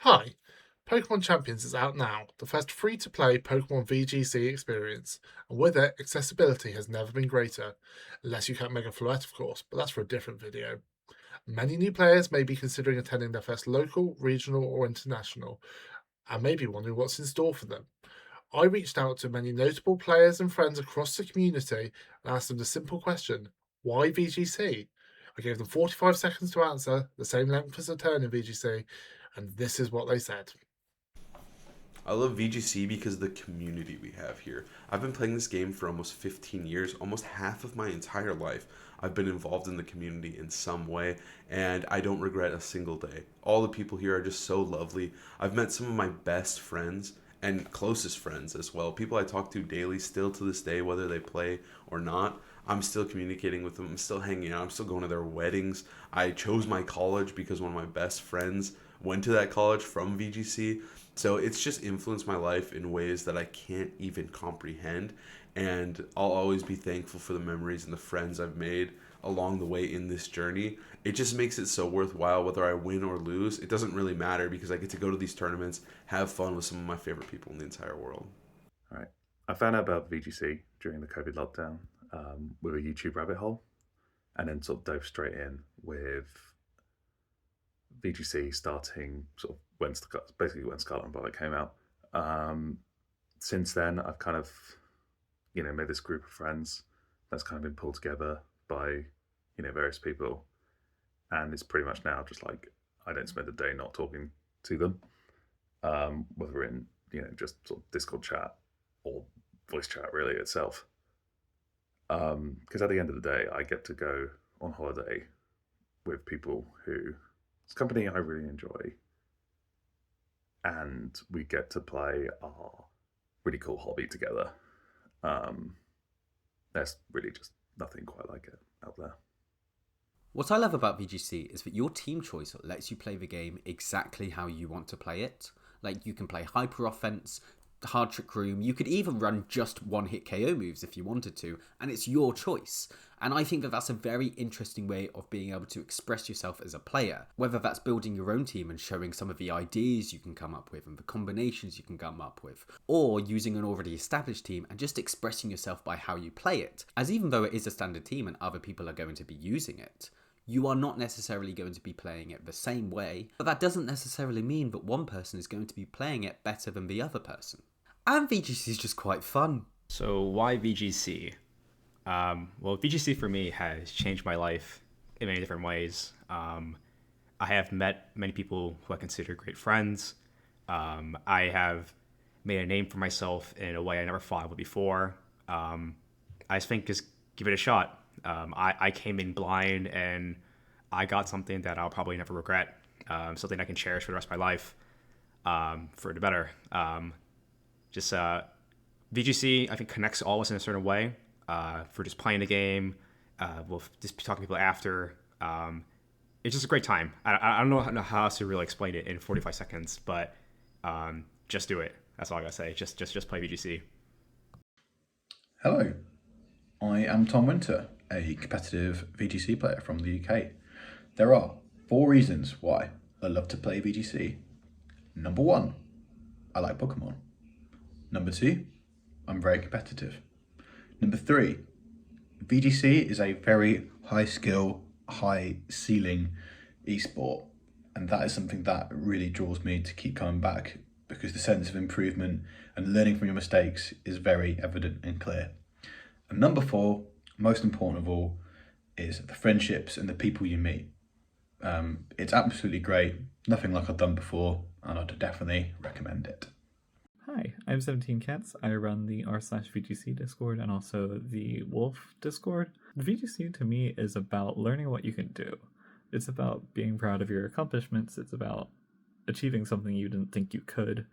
Hi, Pokémon Champions is out now, the first free-to-play Pokémon VGC experience, and with it, accessibility has never been greater, unless you count Mega Floette, of course, but that's for a different video. Many new players may be considering attending their first local, regional, or international, and may be wondering what's in store for them. I reached out to many notable players and friends across the community and asked them the simple question, why VGC? I gave them 45 seconds to answer, the same length as a turn in VGC, and this is what they said. I love VGC because of the community we have here. I've been playing this game for almost 15 years, almost half of my entire life. I've been involved in the community in some way, and I don't regret a single day. All the people here are just so lovely. I've met some of my best friends and closest friends as well. People I talk to daily, still to this day, whether they play or not. I'm still communicating with them. I'm still hanging out. I'm still going to their weddings. I chose my college because one of my best friends went to that college from VGC. So it's just influenced my life in ways that I can't even comprehend. And I'll always be thankful for the memories and the friends I've made along the way in this journey. It just makes it so worthwhile whether I win or lose. It doesn't really matter because I get to go to these tournaments, have fun with some of my favorite people in the entire world. All right. I found out about VGC during the COVID lockdown with a YouTube rabbit hole, and then sort of dove straight in with VGC starting sort of basically when Scarlet and Violet came out. Since then, I've kind of made this group of friends that's kind of been pulled together by various people, and it's pretty much now just like I don't spend a day not talking to them, whether in just sort of Discord chat or voice chat really itself. Because at the end of the day, I get to go on holiday with people whose company I really enjoy, and we get to play our really cool hobby together. There's really just nothing quite like it out there. What I love about VGC is that your team choice lets you play the game exactly how you want to play it. Like, you can play hyper offense, hard trick room, you could even run just one hit KO moves if you wanted to, and it's your choice. And I think that that's a very interesting way of being able to express yourself as a player, whether that's building your own team and showing some of the ideas you can come up with and the combinations you can come up with, or using an already established team and just expressing yourself by how you play it, as even though it is a standard team and other people are going to be using it, you are not necessarily going to be playing it the same way, but that doesn't necessarily mean that one person is going to be playing it better than the other person. And VGC is just quite fun. So why VGC? Well, VGC for me has changed my life in many different ways. I have met many people who I consider great friends. I have made a name for myself in a way I never thought I would before. I just think just give it a shot. I came in blind and I got something that I'll probably never regret. Something I can cherish for the rest of my life, for the better. VGC, I think, connects all of us in a certain way, for just playing the game. We'll just talking to people after. It's just a great time. I don't know how else to really explain it in 45 seconds, but just do it. That's all I gotta say. Just play VGC. Hello, I am Tom Winter, a competitive VGC player from the UK. There are 4 reasons why I love to play VGC. Number 1, I like Pokemon. Number 2, I'm very competitive. Number 3, VGC is a very high skill, high ceiling esport, and that is something that really draws me to keep coming back because the sense of improvement and learning from your mistakes is very evident and clear. And number 4, most important of all, is the friendships and the people you meet. It's absolutely great, nothing like I've done before, and I'd definitely recommend it. Hi, I'm 17 Cats. I run the r/VGC Discord and also the Wolf Discord. VGC to me is about learning what you can do. It's about being proud of your accomplishments. It's about achieving something you didn't think you could.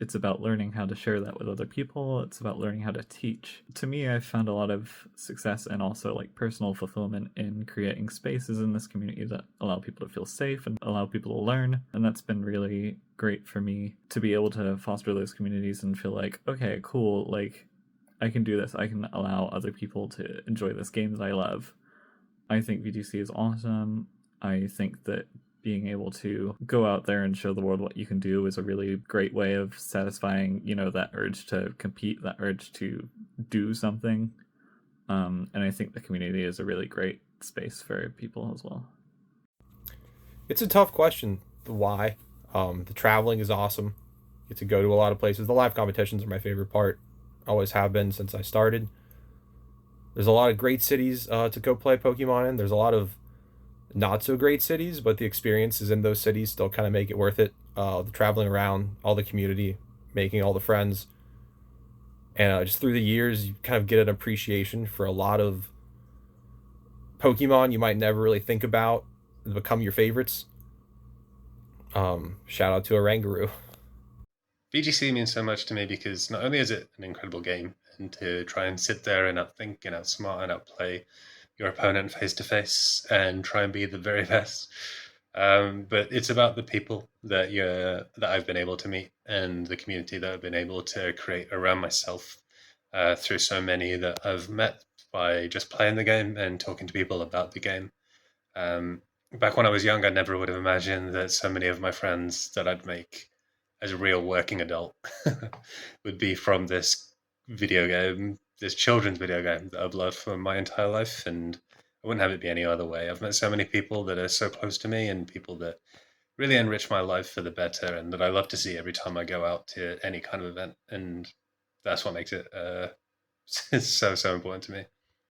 It's about learning how to share that with other people. It's about learning how to teach. To me, I've found a lot of success and also like personal fulfillment in creating spaces in this community that allow people to feel safe and allow people to learn. And that's been really great for me to be able to foster those communities and feel like, okay, cool, like I can do this. I can allow other people to enjoy this game that I love. I think VGC is awesome. I think that being able to go out there and show the world what you can do is a really great way of satisfying, that urge to compete, that urge to do something. And I think the community is a really great space for people as well. It's a tough question, the why. The traveling is awesome. You get to go to a lot of places. The live competitions are my favorite part. Always have been since I started. There's a lot of great cities to go play Pokemon in. There's a lot of not so great cities, but the experiences in those cities still kind of make it worth it. The traveling around, all the community, making all the friends. And just through the years, you kind of get an appreciation for a lot of Pokemon you might never really think about become your favorites. Shout out to Oranguru. VGC means so much to me because not only is it an incredible game, and to try and sit there and outthink and outsmart and outplay your opponent face to face and try and be the very best, but it's about the people that I've been able to meet and the community that I've been able to create around myself through so many that I've met by just playing the game and talking to people about the game. Back when I was young, I never would have imagined that so many of my friends that I'd make as a real working adult would be from this video game, this children's video game that I've loved for my entire life, and I wouldn't have it be any other way. I've met so many people that are so close to me and people that really enrich my life for the better and that I love to see every time I go out to any kind of event, and that's what makes it so important to me.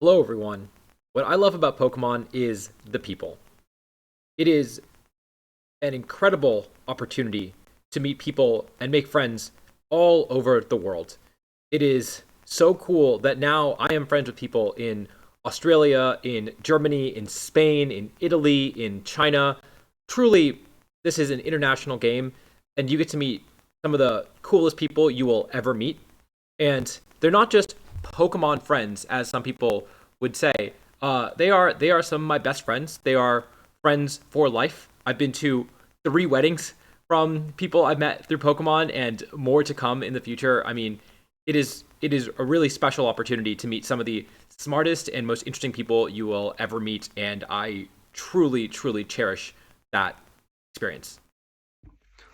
Hello everyone. What I love about Pokemon is the people. It is an incredible opportunity to meet people and make friends all over the world. It is so cool that now I am friends with people in Australia, in Germany, in Spain, in Italy, in China. Truly, this is an international game, and you get to meet some of the coolest people you will ever meet. And they're not just Pokemon friends, as some people would say. They are some of my best friends. They are friends for life. I've been to 3 weddings from people I've met through Pokemon, and more to come in the future. I mean, it is a really special opportunity to meet some of the smartest and most interesting people you will ever meet, and I truly, truly cherish that experience.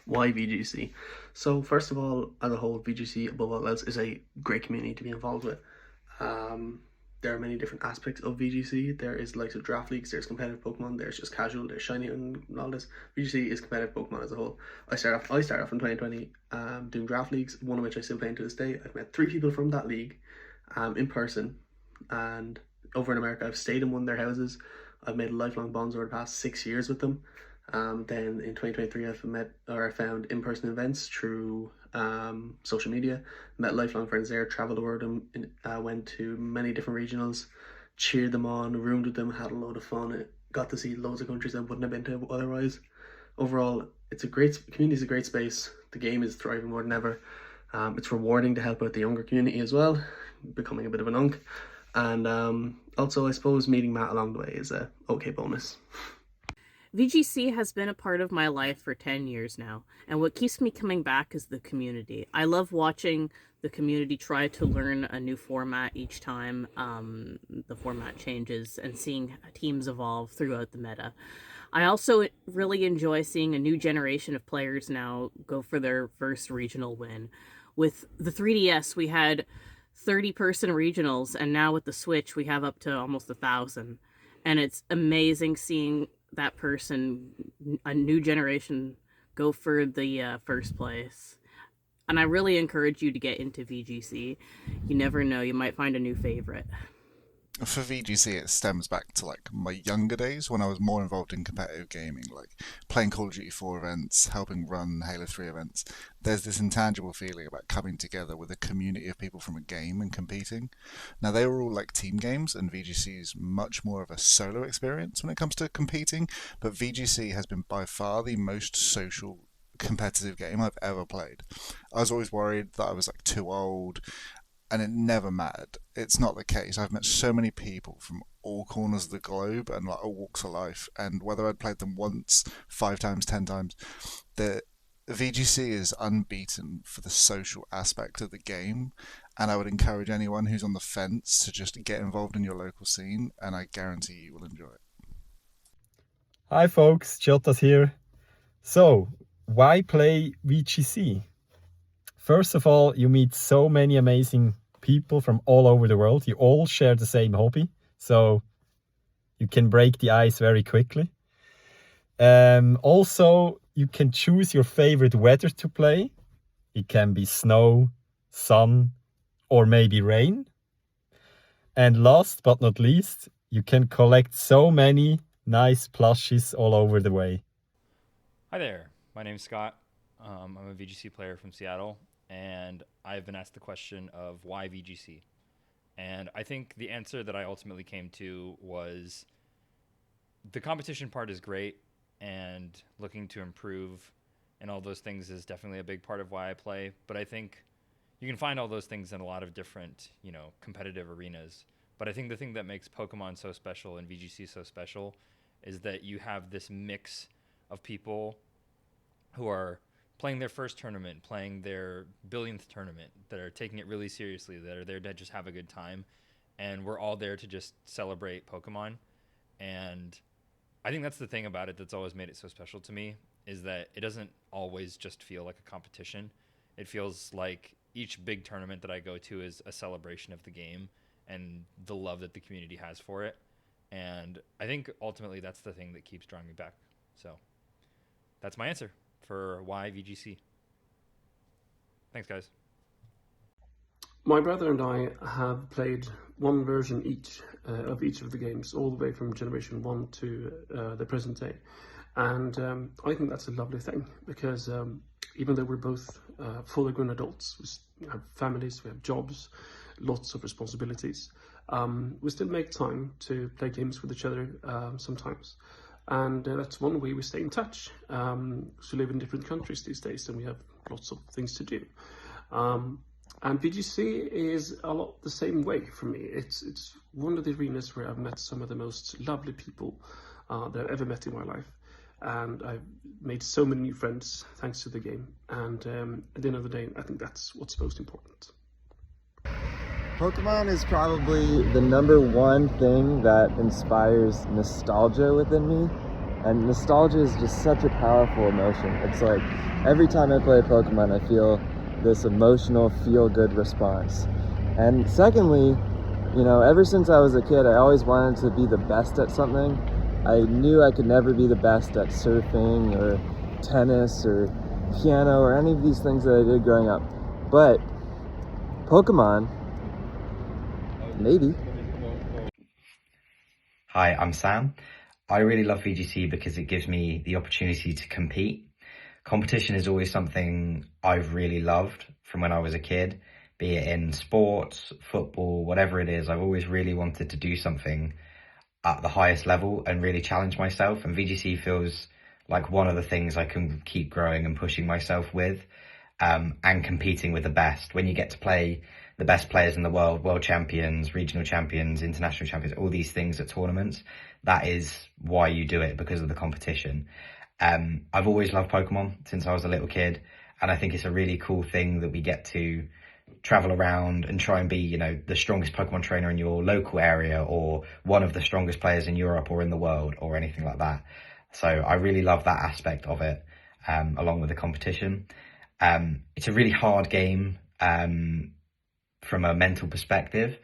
Why VGC? So first of all, as a whole, VGC above all else is a great community to be involved with. There are many different aspects of VGC. There is likes of draft leagues, there's competitive Pokemon, there's just casual, there's shiny and all this. VGC is competitive Pokemon as a whole. I started off in 2020 doing draft leagues, one of which I still play to this day. I've met 3 people from that league in person, and over in America I've stayed in one of their houses. I've made lifelong bonds over the past 6 years with them. Then in 2023 I found in-person events through social media, met lifelong friends there, traveled the world, and went to many different regionals, cheered them on, roomed with them, had a load of fun, got to see loads of countries I wouldn't have been to otherwise. Overall, community is a great space. The game is thriving more than ever. It's rewarding to help out the younger community as well, becoming a bit of an unk, and also I suppose meeting Matt along the way is a okay bonus. VGC has been a part of my life for 10 years now, and what keeps me coming back is the community. I love watching the community try to learn a new format each time the format changes, and seeing teams evolve throughout the meta. I also really enjoy seeing a new generation of players now go for their first regional win. With the 3DS, we had 30-person regionals, and now with the Switch, we have up to almost 1,000. And it's amazing seeing that person, a new generation, go for the first place. And I really encourage you to get into VGC. You never know, you might find a new favorite. For VGC, it stems back to like my younger days when I was more involved in competitive gaming, like playing Call of Duty 4 events, helping run Halo 3 events. There's this intangible feeling about coming together with a community of people from a game and competing. Now, they were all like team games, and VGC is much more of a solo experience when it comes to competing, but VGC has been by far the most social competitive game I've ever played. I was always worried that I was like too old, and it never mattered. It's not the case. I've met so many people from all corners of the globe and like all walks of life, and whether I'd played them once, 5 times, 10 times, the VGC is unbeaten for the social aspect of the game, and I would encourage anyone who's on the fence to just get involved in your local scene, and I guarantee you will enjoy it. Hi folks, Jotas here. So, why play VGC? First of all, you meet so many amazing people from all over the world. You all share the same hobby, so you can break the ice very quickly. Also, you can choose your favorite weather to play. It can be snow, sun, or maybe rain. And last but not least, you can collect so many nice plushies all over the way. Hi there, my name's Scott. I'm a VGC player from Seattle, and I've been asked the question of why VGC. And I think the answer that I ultimately came to was the competition part is great, and looking to improve and all those things is definitely a big part of why I play. But I think you can find all those things in a lot of different, competitive arenas. But I think the thing that makes Pokemon so special and VGC so special is that you have this mix of people who are playing their first tournament, playing their billionth tournament, that are taking it really seriously, that are there to just have a good time. And we're all there to just celebrate Pokemon. And I think that's the thing about it that's always made it so special to me, is that it doesn't always just feel like a competition. It feels like each big tournament that I go to is a celebration of the game and the love that the community has for it. And I think ultimately that's the thing that keeps drawing me back. So that's my answer for why VGC. Thanks, guys. My brother and I have played one version each of each of the games, all the way from Generation 1 to the present day. And I think that's a lovely thing, because even though we're both fully grown adults, we have families, we have jobs, lots of responsibilities, we still make time to play games with each other sometimes. And that's one way we stay in touch. We live in different countries these days, and we have lots of things to do. And VGC is a lot the same way for me. It's one of the arenas where I've met some of the most lovely people that I've ever met in my life. And I've made so many new friends thanks to the game. And at the end of the day, I think that's what's most important. Pokemon is probably the number one thing that inspires nostalgia within me. And nostalgia is just such a powerful emotion. It's like every time I play Pokemon, I feel this emotional, feel-good response. And secondly, ever since I was a kid, I always wanted to be the best at something. I knew I could never be the best at surfing or tennis or piano or any of these things that I did growing up. But Pokemon, maybe. Hi, I'm Sam. I really love VGC because it gives me the opportunity to compete. Competition is always something I've really loved from when I was a kid, be it in sports, football, whatever it is. I've always really wanted to do something at the highest level and really challenge myself. And VGC feels like one of the things I can keep growing and pushing myself with, and competing with the best. When you get to play the best players in the world, world champions, regional champions, international champions, all these things at tournaments, that is why you do it, because of the competition. I've always loved Pokemon since I was a little kid, and I think it's a really cool thing that we get to travel around and try and be, the strongest Pokemon trainer in your local area, or one of the strongest players in Europe or in the world, or anything like that. So I really love that aspect of it, along with the competition. It's a really hard game from a mental perspective,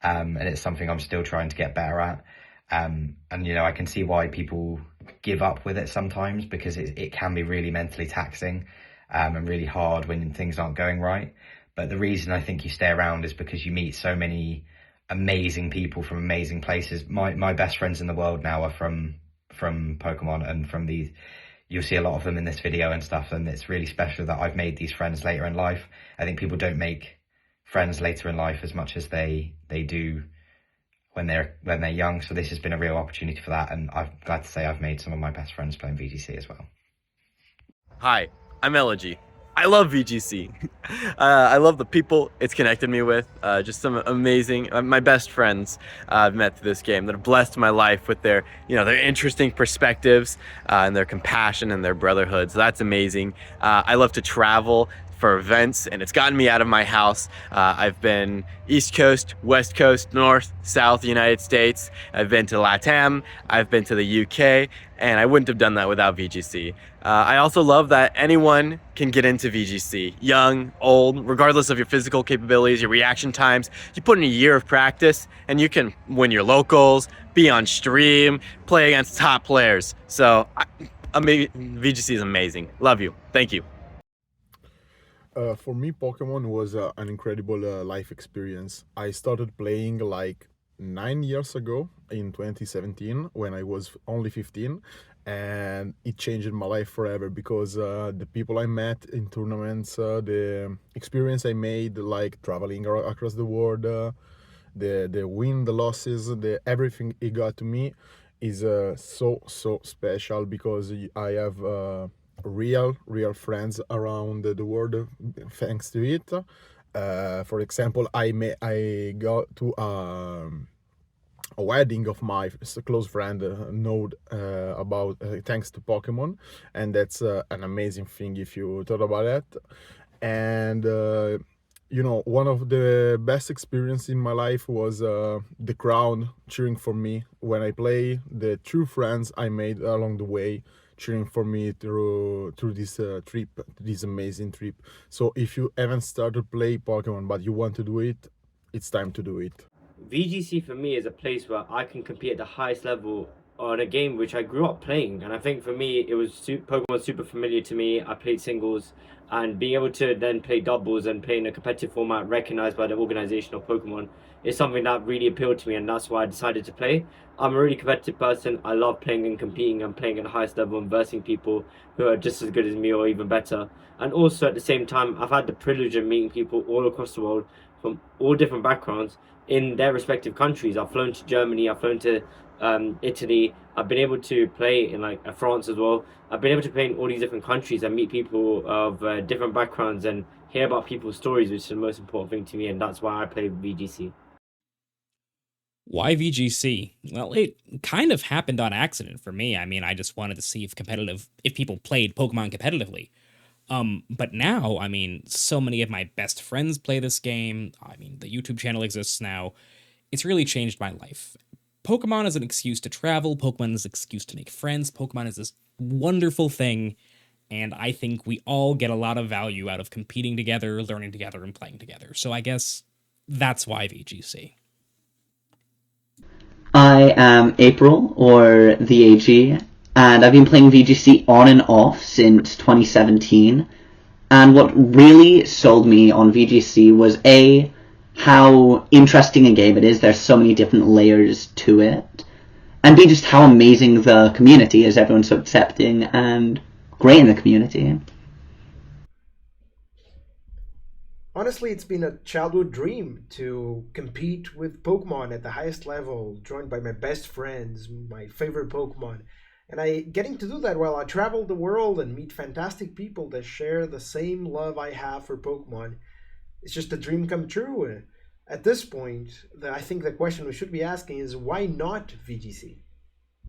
and it's something I'm still trying to get better at. And I can see why people give up with it sometimes, because it can be really mentally taxing and really hard when things aren't going right. But the reason I think you stay around is because you meet so many amazing people from amazing places. My best friends in the world now are from Pokemon, and from these, you'll see a lot of them in this video and stuff, and it's really special that I've made these friends later in life. I think people don't make friends later in life as much as they do when they're young. So this has been a real opportunity for that, and I'm glad to say I've made some of my best friends playing VGC as well. Hi, I'm Elegy. I love VGC. I love the people it's connected me with. Just some amazing, my best friends I've met through this game that have blessed my life with their, their interesting perspectives and their compassion and their brotherhood. So that's amazing. I love to travel. for events, and it's gotten me out of my house. I've been East Coast, West Coast, North, South United States. I've been to LATAM, I've been to the UK, and I wouldn't have done that without VGC. I also love that anyone can get into VGC, young, old, regardless of your physical capabilities, your reaction times. You put in a year of practice and you can win your locals, be on stream, play against top players. So VGC is amazing. Love you. Thank you. For me, Pokemon was an incredible life experience. I started playing like 9 years ago in 2017 when I was only 15, and it changed my life forever because the people I met in tournaments, the experience I made, like traveling across the world, the win, the losses, the everything it got to me is so special because I have real friends around the world thanks to it. For example, I got to a wedding of my close friend about thanks to Pokemon, and that's an amazing thing if you thought about it. And one of the best experiences in my life was the crowd cheering for me when I play, the true friends I made along the way cheering for me through this trip, this amazing trip. So if you haven't started play Pokemon but you want to do it, it's time to do it. VGC for me is a place where I can compete at the highest level on a game which I grew up playing, and I think for me it was Pokemon super familiar to me. I played singles, and being able to then play doubles and play in a competitive format recognized by the organization of Pokemon is something that really appealed to me, and that's why I decided to play. I'm a really competitive person. I love playing and competing and playing at the highest level and versing people who are just as good as me or even better. And also at the same time, I've had the privilege of meeting people all across the world from all different backgrounds in their respective countries. I've flown to Germany, I've flown to Italy, I've been able to play in France as well. I've been able to play in all these different countries and meet people of different backgrounds and hear about people's stories, which is the most important thing to me, and that's why I play VGC. Why VGC? Well, it kind of happened on accident for me. I mean, I just wanted to see if people played Pokemon competitively. But now, I mean, so many of my best friends play this game. I mean, the YouTube channel exists now. It's really changed my life. Pokemon is an excuse to travel. Pokemon is an excuse to make friends. Pokemon is this wonderful thing, and I think we all get a lot of value out of competing together, learning together, and playing together. So I guess that's why VGC. I am April, or the AG, and I've been playing VGC on and off since 2017. And what really sold me on VGC was how interesting a game it is. There's so many different layers to it. And B, just how amazing the community is. Everyone's so accepting and great in the community. Honestly, it's been a childhood dream to compete with Pokemon at the highest level, joined by my best friends, my favorite Pokemon. And getting to do that while I travel the world and meet fantastic people that share the same love I have for Pokemon. It's just a dream come true. At this point, I think the question we should be asking is, why not VGC?